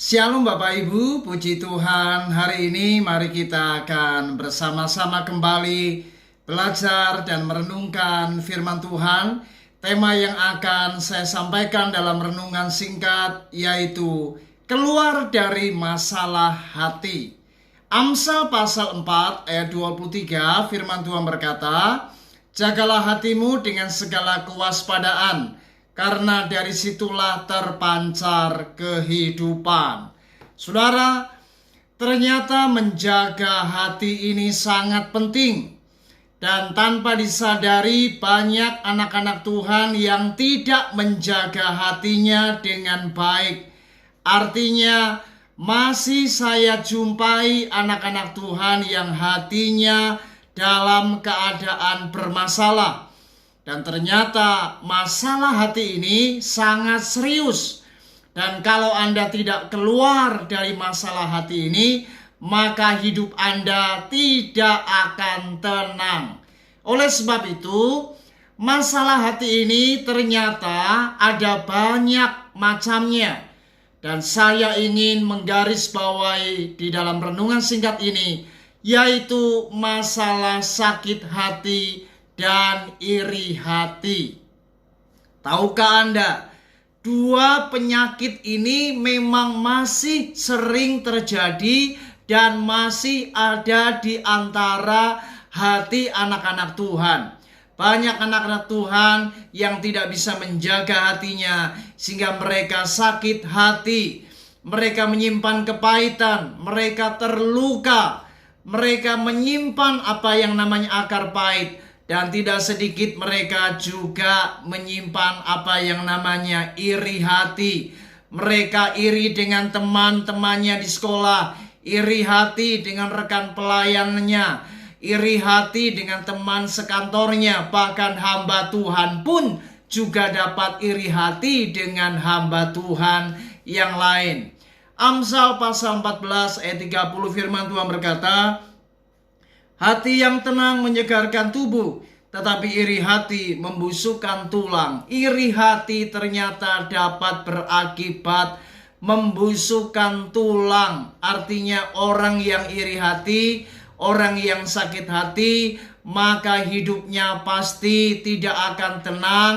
Shalom Bapak Ibu, puji Tuhan. Hari ini mari kita akan bersama-sama kembali belajar dan merenungkan firman Tuhan. Tema yang akan saya sampaikan dalam renungan singkat yaitu keluar dari masalah hati. Amsal pasal 4 ayat 23 firman Tuhan berkata, "Jagalah hatimu dengan segala kewaspadaan, karena dari situlah terpancar kehidupan." Saudara, ternyata menjaga hati ini sangat penting. Dan tanpa disadari banyak anak-anak Tuhan yang tidak menjaga hatinya dengan baik. Artinya masih saya jumpai anak-anak Tuhan yang hatinya dalam keadaan bermasalah. Dan ternyata masalah hati ini sangat serius. Dan kalau Anda tidak keluar dari masalah hati ini, maka hidup Anda tidak akan tenang. Oleh sebab itu, masalah hati ini ternyata ada banyak macamnya. Dan saya ingin menggarisbawahi di dalam renungan singkat ini, yaitu masalah sakit hati dan iri hati. Tahukah Anda, dua penyakit ini memang masih sering terjadi dan masih ada di antara hati anak-anak Tuhan. Banyak anak-anak Tuhan yang tidak bisa menjaga hatinya sehingga mereka sakit hati. Mereka menyimpan kepahitan, mereka terluka, mereka menyimpan apa yang namanya akar pahit. Dan tidak sedikit mereka juga menyimpan apa yang namanya iri hati. Mereka iri dengan teman-temannya di sekolah, iri hati dengan rekan pelayannya, iri hati dengan teman sekantornya. Bahkan hamba Tuhan pun juga dapat iri hati dengan hamba Tuhan yang lain. Amsal pasal 14 ayat 30 firman Tuhan berkata, "Hati yang tenang menyegarkan tubuh, tetapi iri hati membusukkan tulang." Iri hati ternyata dapat berakibat membusukkan tulang. Artinya orang yang iri hati, orang yang sakit hati, maka hidupnya pasti tidak akan tenang.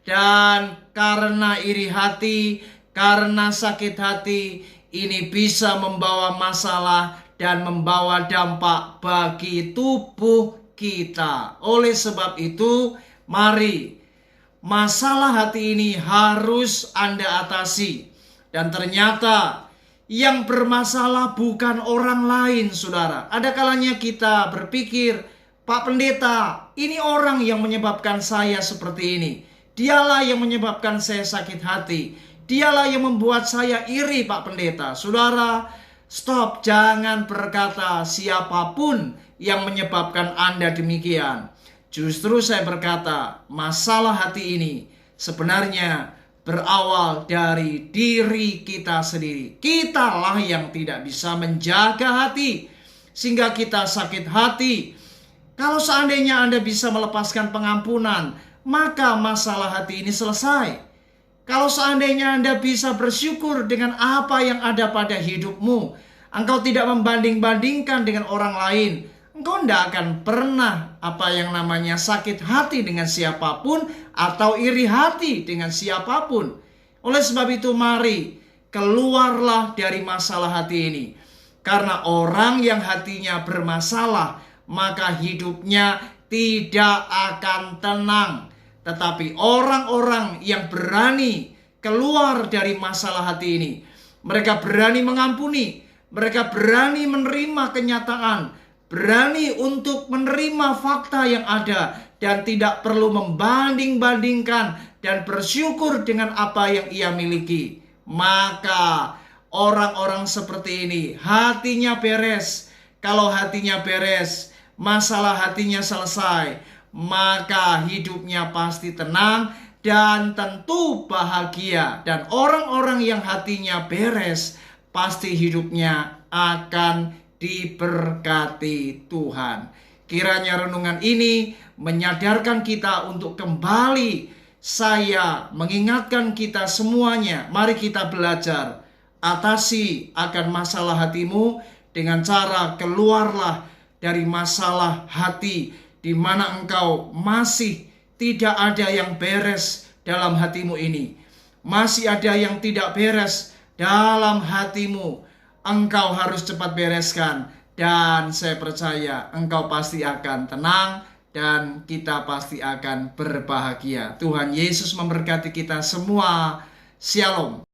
Dan karena iri hati, karena sakit hati, ini bisa membawa masalah dan membawa dampak bagi tubuh kita. Oleh sebab itu, mari masalah hati ini harus Anda atasi. Dan ternyata yang bermasalah bukan orang lain, saudara. Ada kalanya kita berpikir, "Pak Pendeta, ini orang yang menyebabkan saya seperti ini. Dialah yang menyebabkan saya sakit hati. Dialah yang membuat saya iri, Pak Pendeta." Saudara, stop, jangan berkata siapapun yang menyebabkan Anda demikian. Justru saya berkata, masalah hati ini sebenarnya berawal dari diri kita sendiri. Kitalah yang tidak bisa menjaga hati sehingga kita sakit hati. Kalau seandainya Anda bisa melepaskan pengampunan, maka masalah hati ini selesai. Kalau seandainya Anda bisa bersyukur dengan apa yang ada pada hidupmu, engkau tidak membanding-bandingkan dengan orang lain, engkau tidak akan pernah apa yang namanya sakit hati dengan siapapun atau iri hati dengan siapapun. Oleh sebab itu, mari keluarlah dari masalah hati ini. Karena orang yang hatinya bermasalah, maka hidupnya tidak akan tenang. Tetapi orang-orang yang berani keluar dari masalah hati ini, mereka berani mengampuni, mereka berani menerima kenyataan, berani untuk menerima fakta yang ada, dan tidak perlu membanding-bandingkan dan bersyukur dengan apa yang ia miliki. Maka orang-orang seperti ini hatinya beres. Kalau hatinya beres, masalah hatinya selesai, maka hidupnya pasti tenang dan tentu bahagia. Dan orang-orang yang hatinya beres, pasti hidupnya akan diberkati Tuhan. Kiranya renungan ini menyadarkan kita untuk kembali. Saya mengingatkan kita semuanya, mari kita belajar. atasi akan masalah hatimu dengan cara keluarlah dari masalah hati di mana engkau masih tidak ada yang beres dalam hatimu ini. Masih ada yang tidak beres dalam hatimu. Engkau harus cepat bereskan. Dan saya percaya engkau pasti akan tenang dan kita pasti akan berbahagia. Tuhan Yesus memberkati kita semua. Shalom.